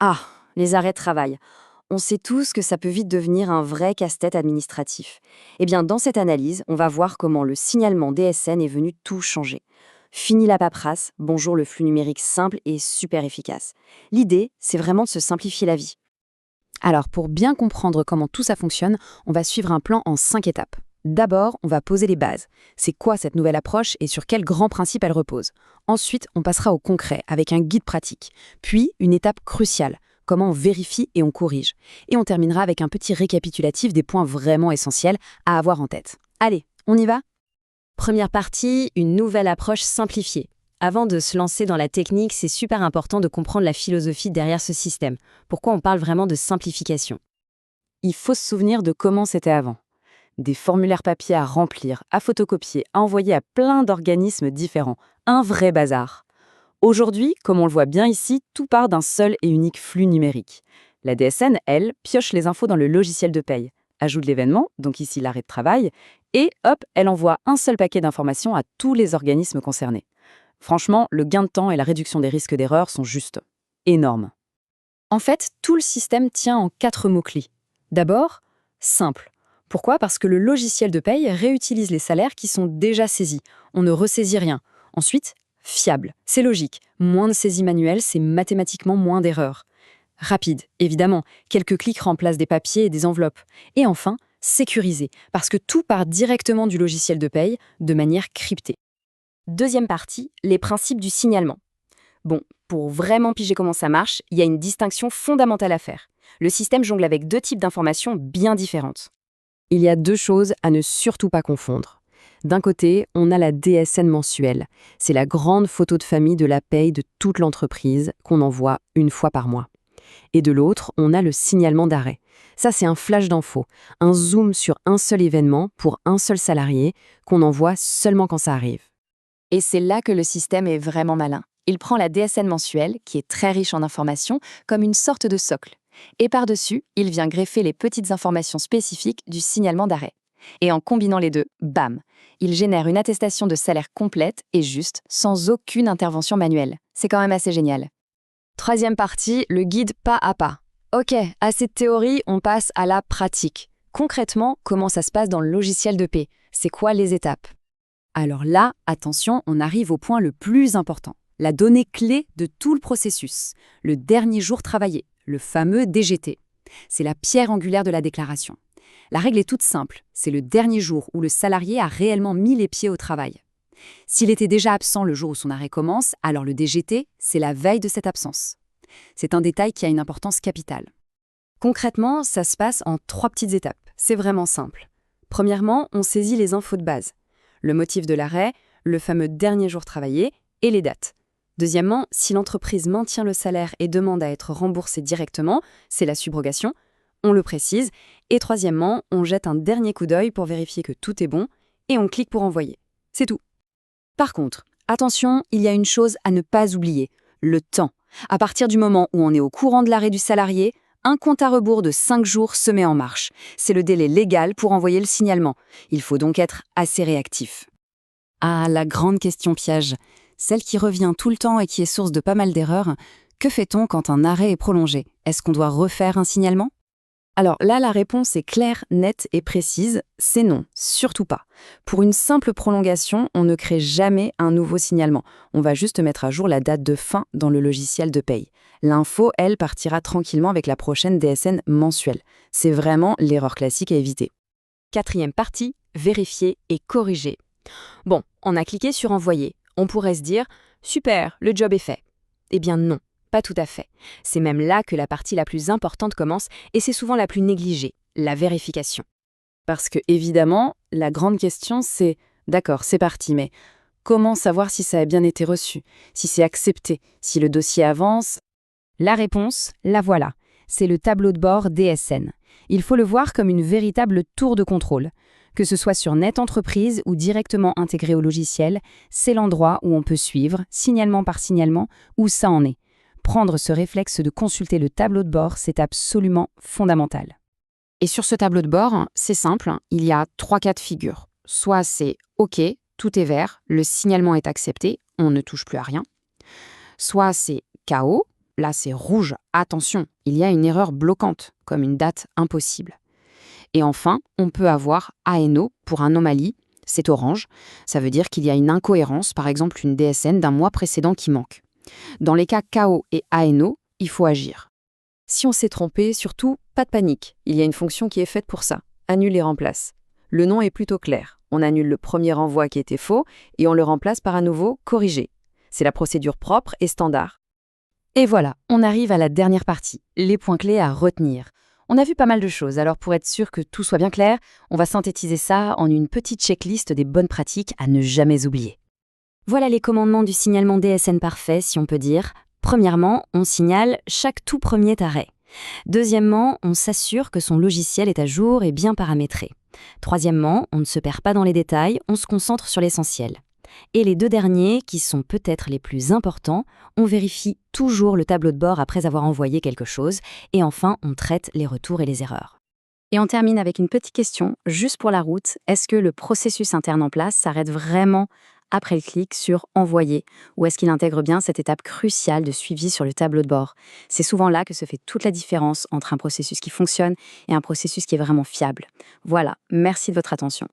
Ah, les arrêts de travail. On sait tous que ça peut vite devenir un vrai casse-tête administratif. Eh bien, dans cette analyse, on va voir comment le signalement DSN est venu tout changer. Fini la paperasse, bonjour le flux numérique simple et super efficace. L'idée, c'est vraiment de se simplifier la vie. Alors, pour bien comprendre comment tout ça fonctionne, on va suivre un plan en 5 étapes. D'abord, on va poser les bases. C'est quoi cette nouvelle approche et sur quels grands principes elle repose? Ensuite, on passera au concret avec un guide pratique. Puis, une étape cruciale, comment on vérifie et on corrige. Et on terminera avec un petit récapitulatif des points vraiment essentiels à avoir en tête. Allez, on y va? Première partie, une nouvelle approche simplifiée. Avant de se lancer dans la technique, c'est super important de comprendre la philosophie derrière ce système. Pourquoi on parle vraiment de simplification? Il faut se souvenir de comment c'était avant. Des formulaires papier à remplir, à photocopier, à envoyer à plein d'organismes différents. Un vrai bazar. Aujourd'hui, comme on le voit bien ici, tout part d'un seul et unique flux numérique. La DSN, elle, pioche les infos dans le logiciel de paye, ajoute l'événement, donc ici l'arrêt de travail, et hop, elle envoie un seul paquet d'informations à tous les organismes concernés. Franchement, le gain de temps et la réduction des risques d'erreur sont juste énormes. En fait, tout le système tient en 4 mots-clés. D'abord, simple. Pourquoi? Parce que le logiciel de paye réutilise les salaires qui sont déjà saisis. On ne ressaisit rien. Ensuite, fiable. C'est logique. Moins de saisies manuelles, c'est mathématiquement moins d'erreurs. Rapide, évidemment. Quelques clics remplacent des papiers et des enveloppes. Et enfin, sécurisé. Parce que tout part directement du logiciel de paye de manière cryptée. Deuxième partie, les principes du signalement. Bon, pour vraiment piger comment ça marche, il y a une distinction fondamentale à faire. Le système jongle avec deux types d'informations bien différentes. Il y a 2 choses à ne surtout pas confondre. D'un côté, on a la DSN mensuelle. C'est la grande photo de famille de la paye de toute l'entreprise qu'on envoie une fois par mois. Et de l'autre, on a le signalement d'arrêt. Ça, c'est un flash d'info, un zoom sur un seul événement pour un seul salarié qu'on envoie seulement quand ça arrive. Et c'est là que le système est vraiment malin. Il prend la DSN mensuelle, qui est très riche en informations, comme une sorte de socle. Et par-dessus, il vient greffer les petites informations spécifiques du signalement d'arrêt. Et en combinant les deux, bam, il génère une attestation de salaire complète et juste, sans aucune intervention manuelle. C'est quand même assez génial. Troisième partie, le guide pas à pas. Ok, assez de théorie, on passe à la pratique. Concrètement, comment ça se passe dans le logiciel de paie? C'est quoi les étapes? Alors là, attention, on arrive au point le plus important. La donnée clé de tout le processus. Le dernier jour travaillé, le fameux DGT. C'est la pierre angulaire de la déclaration. La règle est toute simple, c'est le dernier jour où le salarié a réellement mis les pieds au travail. S'il était déjà absent le jour où son arrêt commence, alors le DGT, c'est la veille de cette absence. C'est un détail qui a une importance capitale. Concrètement, ça se passe en 3 petites étapes. C'est vraiment simple. Premièrement, on saisit les infos de base. Le motif de l'arrêt, le fameux dernier jour travaillé et les dates. Deuxièmement, si l'entreprise maintient le salaire et demande à être remboursée directement, c'est la subrogation, on le précise. Et troisièmement, on jette un dernier coup d'œil pour vérifier que tout est bon et on clique pour envoyer. C'est tout. Par contre, attention, il y a une chose à ne pas oublier, le temps. À partir du moment où on est au courant de l'arrêt du salarié, un compte à rebours de 5 jours se met en marche. C'est le délai légal pour envoyer le signalement. Il faut donc être assez réactif. Ah, la grande question piège, celle qui revient tout le temps et qui est source de pas mal d'erreurs. Que fait-on quand un arrêt est prolongé? Est-ce qu'on doit refaire un signalement? Alors là, la réponse est claire, nette et précise, c'est non, surtout pas. Pour une simple prolongation, on ne crée jamais un nouveau signalement. On va juste mettre à jour la date de fin dans le logiciel de paye. L'info, elle, partira tranquillement avec la prochaine DSN mensuelle. C'est vraiment l'erreur classique à éviter. Quatrième partie, vérifier et corriger. Bon, on a cliqué sur envoyer. On pourrait se dire, super, le job est fait. Eh bien non. Pas tout à fait. C'est même là que la partie la plus importante commence et c'est souvent la plus négligée, la vérification. Parce que, évidemment, la grande question c'est d'accord, c'est parti, mais comment savoir si ça a bien été reçu, si c'est accepté, si le dossier avance? La réponse, la voilà. C'est le tableau de bord DSN. Il faut le voir comme une véritable tour de contrôle. Que ce soit sur Net Entreprise ou directement intégré au logiciel, c'est l'endroit où on peut suivre, signalement par signalement, où ça en est. Prendre ce réflexe de consulter le tableau de bord, c'est absolument fondamental. Et sur ce tableau de bord, c'est simple, il y a 3 cas de figure. Soit c'est OK, tout est vert, le signalement est accepté, on ne touche plus à rien. Soit c'est KO, là c'est rouge, attention, il y a une erreur bloquante, comme une date impossible. Et enfin, on peut avoir ANO pour anomalie, c'est orange, ça veut dire qu'il y a une incohérence, par exemple une DSN d'un mois précédent qui manque. Dans les cas KO et ANO, il faut agir. Si on s'est trompé, surtout, pas de panique. Il y a une fonction qui est faite pour ça. Annule et remplace. Le nom est plutôt clair. On annule le premier envoi qui était faux et on le remplace par un nouveau corrigé. C'est la procédure propre et standard. Et voilà, on arrive à la dernière partie, les points clés à retenir. On a vu pas mal de choses, alors pour être sûr que tout soit bien clair, on va synthétiser ça en une petite checklist des bonnes pratiques à ne jamais oublier. Voilà les commandements du signalement DSN parfait, si on peut dire. Premièrement, on signale chaque tout premier arrêt. Deuxièmement, on s'assure que son logiciel est à jour et bien paramétré. Troisièmement, on ne se perd pas dans les détails, on se concentre sur l'essentiel. Et les deux derniers, qui sont peut-être les plus importants, on vérifie toujours le tableau de bord après avoir envoyé quelque chose, et enfin, on traite les retours et les erreurs. Et on termine avec une petite question, juste pour la route. Est-ce que le processus interne en place s'arrête vraiment après le clic sur « Envoyer » ou est-ce qu'il intègre bien cette étape cruciale de suivi sur le tableau de bord? C'est souvent là que se fait toute la différence entre un processus qui fonctionne et un processus qui est vraiment fiable. Voilà, merci de votre attention.